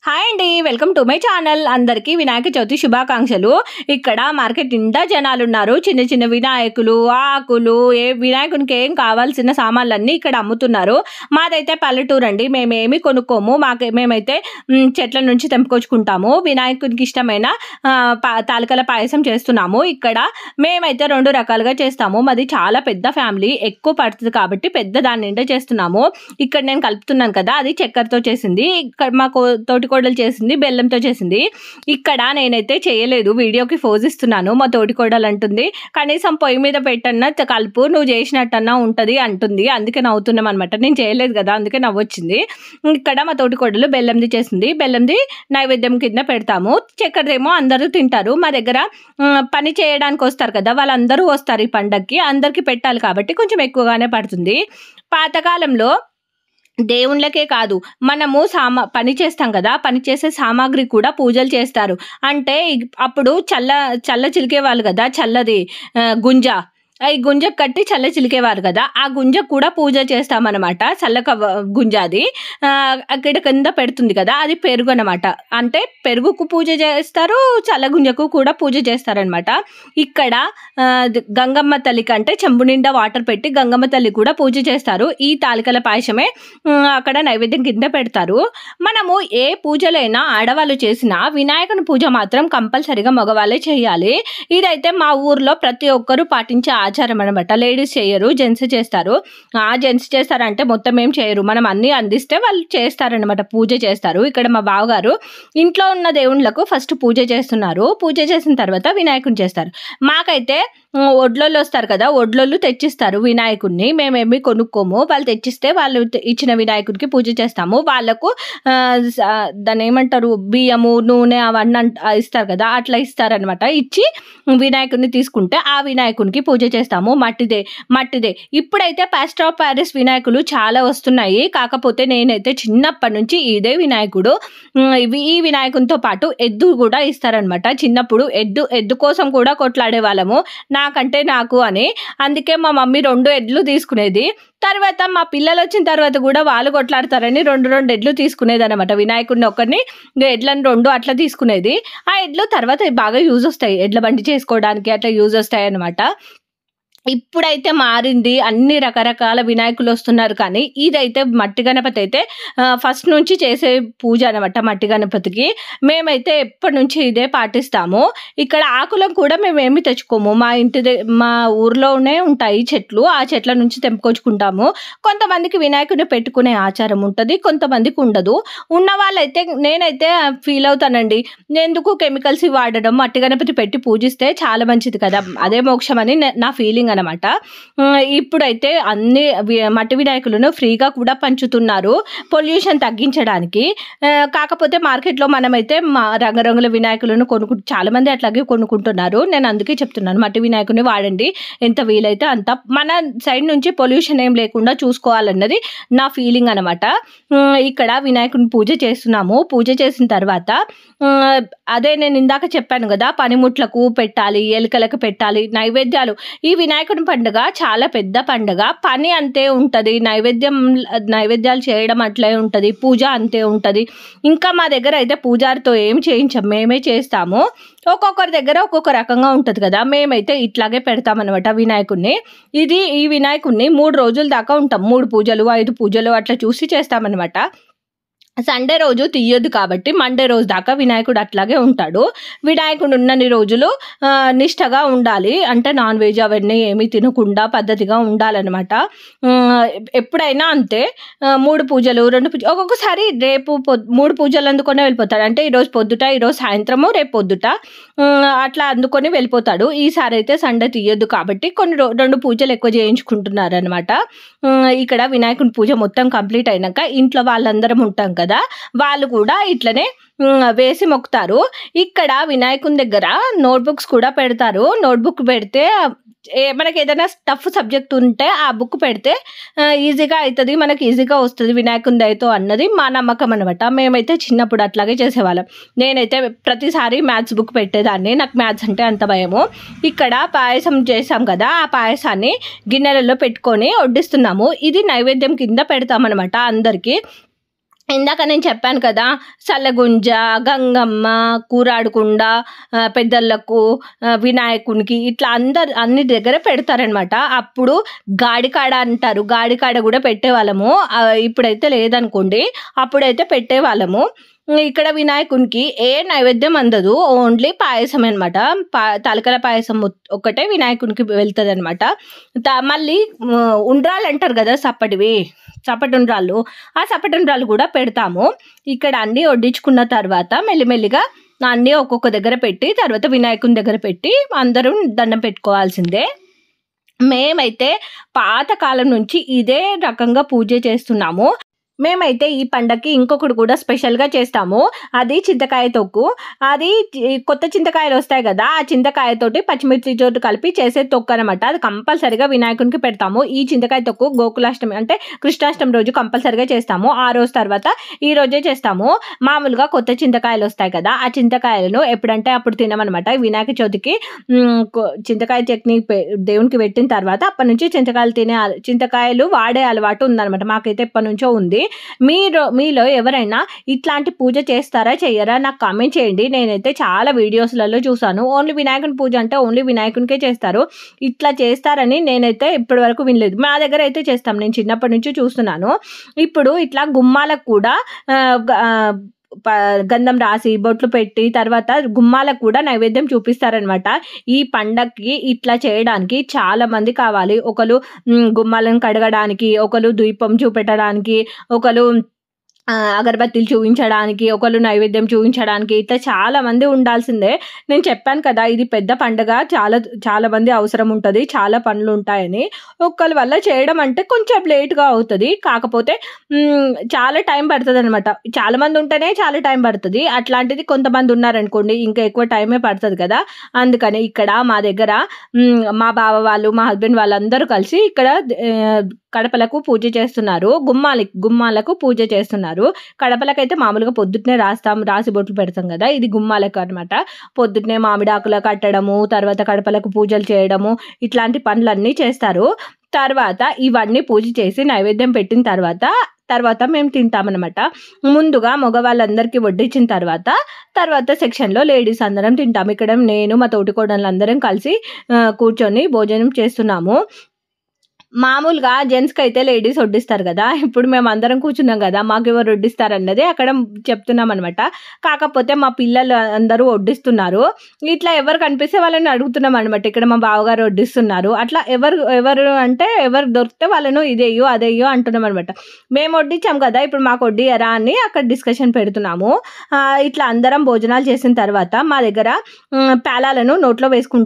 Hi అండి, welcome to my channel. అందరికీ వినాయక చవితి శుభాకాంక్షలు. ఇక్కడ మార్కెట్ నిండా జనాలు ఉన్నారు. చిన్న చిన్న వినాయకులు, ఆకులు, వినాయకునికి ఏం కావాల్సిన సామాన్లన్నీ ఇక్కడ అమ్ముతున్నారు. మాదైతే పల్లెటూరు అండి, మేమేమి కొనుక్కోము. మేమైతే చెట్ల నుంచి తెంపుకొచ్చుకుంటాము. వినాయకునికి ఇష్టమైన తాలికల పాయసం చేస్తున్నాము. ఇక్కడ మేమైతే 2 రకాలుగా చేస్తాము. మాది చాలా పెద్ద ఫ్యామిలీ, ఎక్కువ పడుతుంది కాబట్టి పెద్ద దాని నిండా చేస్తున్నాము. ఇక్కడ నేను కలుపుతున్నాను కదా, అది చక్కెరతో చేసింది. ఇక్కడ మా తోటికోడలు చేసింది బెల్లంతో చేసింది. ఇక్కడ నేనైతే చేయలేదు, వీడియోకి ఫోజ్ ఇస్తున్నాను. మా తోటికోడలు అంటుంది, కనీసం పొయ్యి మీద పెట్టన్నా కలుపు, నువ్వు చేసినట్టన్నా ఉంటుంది అంటుంది. అందుకే నవ్వుతున్నాం అనమాట. నేను చేయలేదు కదా, అందుకే నవ్వొచ్చింది. ఇక్కడ మా తోటికోడలు బెల్లంది చేసింది. బెల్లంది నైవేద్యం కింద పెడతాము, చక్కెరదేమో అందరూ తింటారు. మా దగ్గర పని చేయడానికి వస్తారు కదా, వాళ్ళందరూ వస్తారు ఈ పండగకి, అందరికీ పెట్టాలి కాబట్టి కొంచెం ఎక్కువగానే పడుతుంది. పాతకాలంలో దేవుళ్ళకే కాదు, మనము పని చేస్తాం కదా, పని చేసే సామాగ్రి కూడా పూజలు చేస్తారు. అంటే అప్పుడు చల్ల చిలికేవాళ్ళు కదా, చల్లది గుంజ, ఈ గుంజకు కట్టి చల్ల చిలికేవారు కదా, ఆ గుంజకు కూడా పూజ చేస్తామన్నమాట. చల్లక గుంజ అది అక్కడ కింద పెడుతుంది కదా, అది పెరుగు అనమాట. అంటే పెరుగుకు పూజ చేస్తారు, చల్ల గుంజకు కూడా పూజ చేస్తారనమాట. ఇక్కడ గంగమ్మ తల్లికి అంటే చెంబు నిండా వాటర్ పెట్టి గంగమ్మ తల్లి కూడా పూజ చేస్తారు. ఈ తాలికల పాయసమే అక్కడ నైవేద్యం కింద పెడతారు. మనము ఏ పూజలైనా ఆడవాళ్ళు చేసినా వినాయకుని పూజ మాత్రం కంపల్సరిగా మగవాళ్ళే చేయాలి. ఇదైతే మా ఊర్లో ప్రతి ఒక్కరూ పాటించే ఆచారం అనమాట. లేడీస్ చేయరు, జెంట్స్ చేస్తారు. జెంట్స్ చేస్తారంటే మొత్తం ఏం చేయరు, మనం అన్ని అందిస్తే వాళ్ళు చేస్తారనమాట, పూజ చేస్తారు. ఇక్కడ మా బావగారు ఇంట్లో ఉన్న దేవుళ్ళకు ఫస్ట్ పూజ చేస్తున్నారు. పూజ చేసిన తర్వాత వినాయకుని చేస్తారు. మాకైతే ఒడ్లోళ్ళు వస్తారు కదా, ఒడ్లోళ్ళు తెచ్చిస్తారు వినాయకుడిని. మేమేమి కొనుక్కోము, వాళ్ళు తెచ్చిస్తే వాళ్ళు ఇచ్చిన వినాయకుడికి పూజ చేస్తాము. వాళ్ళకు దాన్ని ఏమంటారు, బియ్యము, నూనె అవన్నీ ఇస్తారు కదా, అట్లా ఇస్తారనమాట. ఇచ్చి వినాయకుడిని తీసుకుంటే ఆ వినాయకునికి పూజ చేస్తాము. మట్టిదే. ఇప్పుడైతే ప్లాస్టర్ ఆఫ్ ప్యారిస్ వినాయకులు చాలా వస్తున్నాయి. కాకపోతే నేనైతే చిన్నప్పటి నుంచి ఇదే వినాయకుడు. ఈ వినాయకునితో పాటు ఎద్దు కూడా ఇస్తారనమాట. చిన్నప్పుడు ఎద్దు కోసం కూడా కొట్లాడే వాళ్ళము, నాకంటే నాకు అని. అందుకే మా మమ్మీ 2 ఎడ్లు తీసుకునేది. తర్వాత మా పిల్లలు వచ్చిన తర్వాత కూడా వాళ్ళు కొట్లాడతారని 2 ఎడ్లు తీసుకునేది అనమాట. వినాయకుడిని ఒకరిని, ఎడ్లను 2 అట్లా తీసుకునేది. ఆ ఎడ్లు తర్వాత బాగా యూజ్ వస్తాయి, ఎడ్ల బండి చేసుకోవడానికి అట్లా యూజ్ వస్తాయి అనమాట. ఇప్పుడైతే మారింది, అన్ని రకరకాల వినాయకులు వస్తున్నారు. కానీ ఇదైతే మట్టి గణపతి అయితే ఫస్ట్ నుంచి చేసే పూజ అనమాట. మట్టి గణపతికి మేమైతే ఎప్పటి నుంచి ఇదే పాటిస్తాము. ఇక్కడ ఆకులను కూడా మేమేమి తెచ్చుకోము, మా ఊర్లోనే ఉంటాయి చెట్లు, ఆ చెట్ల నుంచి తెంపుకొచ్చుకుంటాము. కొంతమందికి వినాయకుడిని పెట్టుకునే ఆచారం ఉంటుంది, కొంతమందికి ఉండదు. ఉన్న వాళ్ళైతే, నేనైతే ఫీల్ అవుతానండి, ఎందుకు కెమికల్స్ వాడడం, మట్టి గణపతి పెట్టి పూజిస్తే చాలా మంచిది కదా, అదే మోక్షం అని నా ఫీలింగ్ అనమాట. ఇప్పుడైతే అన్ని మట్టి వినాయకులను ఫ్రీగా కూడా పంచుతున్నారు, పొల్యూషన్ తగ్గించడానికి. కాకపోతే మార్కెట్లో మనమైతే రంగురంగుల వినాయకులను చాలా మంది అట్లాగే కొనుక్కుంటున్నారు. నేను అందుకే చెప్తున్నాను, మట్టి వినాయకుని వాడండి, ఎంత వీలైతే అంత. మన సైడ్ నుంచి పొల్యూషన్ ఏం లేకుండా చూసుకోవాలన్నది నా ఫీలింగ్ అనమాట. ఇక్కడ వినాయకుని పూజ చేస్తున్నాము. పూజ చేసిన తర్వాత అదే నేను ఇందాక చెప్పాను కదా, పనిముట్లకు పెట్టాలి, ఎలుకలకు పెట్టాలి, నైవేద్యాలు. ఈ వినాయకుని పండుగ చాలా పెద్ద పండుగ, పని అంతే ఉంటుంది, నైవేద్యాలు చేయడం అట్లే ఉంటుంది, పూజ అంతే ఉంటుంది. ఇంకా మా దగ్గర అయితే పూజారితో ఏం చేయించాం, మేమే చేస్తాము. ఒక్కొక్కరి దగ్గర ఒక్కొక్క రకంగా ఉంటుంది కదా, మేమైతే ఇట్లాగే పెడతామన్నమాట వినాయకుడిని. ఈ వినాయకుడిని 3 రోజుల దాకా ఉంటాం, 3 పూజలు 5 పూజలు అట్లా చూసి చేస్తామన్నమాట. సండే రోజు తీయొద్దు కాబట్టి మండే రోజు దాకా వినాయకుడు అట్లాగే ఉంటాడు. వినాయకుడు ఉన్నన్ని రోజులు నిష్టగా ఉండాలి, అంటే నాన్ వెజ్ అవన్నీ ఏమీ తినకుండా పద్ధతిగా ఉండాలన్నమాట. ఎప్పుడైనా అంతే, 3 పూజలు 2 పూజలు, ఒక్కొక్కసారి రేపు 3 పూజలు అందుకొని వెళ్ళిపోతాడు. అంటే ఈరోజు పొద్దుట, ఈరోజు సాయంత్రము, రేపు పొద్దుట అట్లా అందుకొని వెళ్ళిపోతాడు. ఈసారి అయితే సండే తీయొద్దు కాబట్టి 2 పూజలు ఎక్కువ చేయించుకుంటున్నారు అనమాట. ఇక్కడ వినాయకుని పూజ మొత్తం కంప్లీట్ అయినాక ఇంట్లో వాళ్ళందరం ఉంటాం కదా, వాళ్ళు కూడా ఇట్లనే వేసి మొక్కుతారు. ఇక్కడ వినాయకుని దగ్గర నోట్బుక్స్ కూడా పెడతారు. నోట్బుక్ పెడితే మనకి ఏదైనా టఫ్ సబ్జెక్ట్ ఉంటే ఆ బుక్ పెడితే ఈజీగా అవుతుంది, మనకి ఈజీగా వస్తుంది వినాయకుని దయతో అన్నది మా నమ్మకం అనమాట. మేమైతే చిన్నప్పుడు అట్లాగే చేసేవాళ్ళం. నేనైతే ప్రతిసారి మ్యాథ్స్ బుక్ పెట్టేదాన్ని, నాకు మ్యాథ్స్ అంటే అంత భయము. ఇక్కడ పాయసం చేసాం కదా, ఆ పాయసాన్ని గిన్నెలలో పెట్టుకొని వడ్డిస్తున్నాము. ఇది నైవేద్యం కింద పెడతామన్నమాట అందరికీ. ఇందాక నేను చెప్పాను కదా! సల్లగుంజ, గంగమ్మ, కూరాడుకుండ, పెద్దోళ్ళకు, వినాయకునికి ఇట్లా అన్ని దగ్గర పెడతారనమాట. అప్పుడు గాడికాడ అంటారు. గాడికాడ గూడా పెట్టేవాళ్ళము. ఇప్పుడైతే లేదనుకోండి. అప్పుడైతే పెట్టేవాళ్ళము. ఇక్కడ వినాయకునికి ఏ నైవేద్యం అందదు. ఓన్లీ పాయసమే అనమాట. తలకల పాయసం ఒక్కటే వినాయకునికి వెళ్తదనమాట. మళ్ళీ ఉండ్రాలంటారు గదా! సప్పటి ఉండ్రాళ్ళు. ఆ సప్పటి ఉండ్రాళ్ళు గూడా పెడతాము. ఇక్కడ అన్నీ వడ్డించుకున్న తర్వాత మెల్లిమెల్లిగా అన్నీ ఒక్కొక్క దగ్గర పెట్టి, తర్వాత వినాయకుని దగ్గర పెట్టి అందరం దండం పెట్టుకోవాల్సిందే. మేమైతే పాతకాలం నుంచి ఇదే రకంగా పూజ చేస్తున్నాము. మేమైతే ఈ పండక్కి ఇంకొకటి కూడా స్పెషల్‌గా చేస్తాము. అది చింతకాయ తొక్కు. అది కొత్త చింతకాయలొస్తాయి గదా! ఆ చింతకాయతోటి పచ్చిమిర్చితోటి కలిపి చేసే తొక్కనమాట. అది కంపల్సరీగా వినాయకునికి పెడతాము. ఈ చింతకాయ తొక్కు గోకులాష్టమి అంటే కృష్ణాష్టమి రోజు కంపల్సరీగా చేస్తాము. ఆ రోజు తర్వాత ఈ రోజే చేస్తాము. మామూలుగా కొత్త చింతకాయలొస్తాయి కదా! ఆ చింతకాయలను ఎప్పుడంటే అప్పుడు తినమనమాట. వినాయక చవితికి చింతకాయ చట్నీ దేవునికి పెట్టిన తర్వాత అప్పటినుంచి చింతకాయలు వాడే అలవాటు ఉందనమాట. మాకైతే ఎప్పటినుంచో ఉంది. మీలో ఎవరైనా ఇట్లాంటి పూజ చేస్తారా? చెయ్యరా? నాకు కామెంట్ చేయండి. నేనైతే చాలా వీడియోస్‌లలో చూసాను. ఓన్లీ వినాయకుని పూజ అంటే ఓన్లీ వినాయకునికే చేస్తారు. ఇట్లా చేస్తారని నేనైతే ఇప్పటి వరకు వినలేదు. మా దగ్గర అయితే చేస్తాం. నేను చిన్నప్పటి నుంచి చూస్తున్నాను. ఇప్పుడు ఇట్లా గుమ్మాలకు కూడా గంధం రాసి, బొట్లు పెట్టి తర్వాత గుమ్మాలకు కూడా నైవేద్యం చూపిస్తారనమాట. ఈ పండక్కి ఇట్లా చేయడానికి చాలా మంది కావాలి. ఒకళ్ళు గుమ్మాలను కడగడానికి, ఒకళ్ళు దీపం చూపెట్టడానికి, ఒకళ్ళు అగరబత్తీలు చూయించడానికి, ఒకళ్ళు నైవేద్యం చూయించడానికి ఇట్లా చాలా మంది ఉండాల్సిందే. నేను చెప్పాను కదా! ఇది పెద్ద పండగ. చాలా మంది అవసరం ఉంటది. చాలా పనులుంటాయని. ఒక్కళ్ళ వల్ల చేయడం అంటే కొంచెం లేట్‌గా అవుతది. కాకపోతే చాలా టైం పడతదనమాట. చాలా మంది ఉంటేనే చాలా టైం పడతది. అట్లాంటిది కొంతమంది ఉన్నారనుకోండి ఇంకా ఎక్కువ టైమే పడతది కదా! అందుకని ఇక్కడ మా దగ్గర మా బావ వాళ్ళు, మా హస్బెండ్ వాళ్ళందరూ కలిసి ఇక్కడ కడపలకు పూజ చేస్తున్నారు. గుమ్మాలకు పూజ చేస్తున్నారు. కడపలకైతే మామూలుగా పొద్దున్నే రాసి బొట్లు పెడతాం కదా! ఇది గుమ్మాలకు అనమాట. పొద్దున్నే మామిడాకులు కట్టడము, తర్వాత కడపలకు పూజలు చేయడము, ఇట్లాంటి పనులన్నీ చేస్తారు. తర్వాత ఇవన్నీ పూజ చేసి నైవేద్యం పెట్టిన తర్వాత మేము తింటామనమాట. ముందుగా మగవాళ్ళందరికీ వడ్డించిన తర్వాత సెక్షన్‌లో లేడీస్ అందరం తింటాం. ఇక్కడ నేను మా తోటికోడళ్ళందరం కలిసి కూర్చొని భోజనం చేస్తున్నాము. మామూలుగా జెంట్స్‌కైతే లేడీస్ వడ్డిస్తారు గదా! ఇప్పుడు మేమందరం కూర్చున్నాం గదా! మాకెవరు వడ్డిస్తారన్నది అక్కడ చెప్తున్నామనమాట. కాకపోతే మా పిల్లలు అందరూ వడ్డిస్తున్నారు. ఇట్లా ఎవరు కనిపిస్తే వాళ్ళని అడుగుతున్నామనమాట. ఇక్కడ మా బావగారు వడ్డిస్తున్నారు. అట్లా ఎవరు దొరికితే వాళ్ళను ఇదెయ్యు, అదెయ్యు అంటున్నామనమాట. మేము వడ్డించాం గదా! ఇప్పుడు మాకు వడ్డియరా అని అక్కడ డిస్కషన్ పెడుతున్నాము. ఇట్లా అందరం భోజనాలు చేసిన తర్వాత మా దగ్గర పేలాలను నోట్లో వేసుకుంటాం.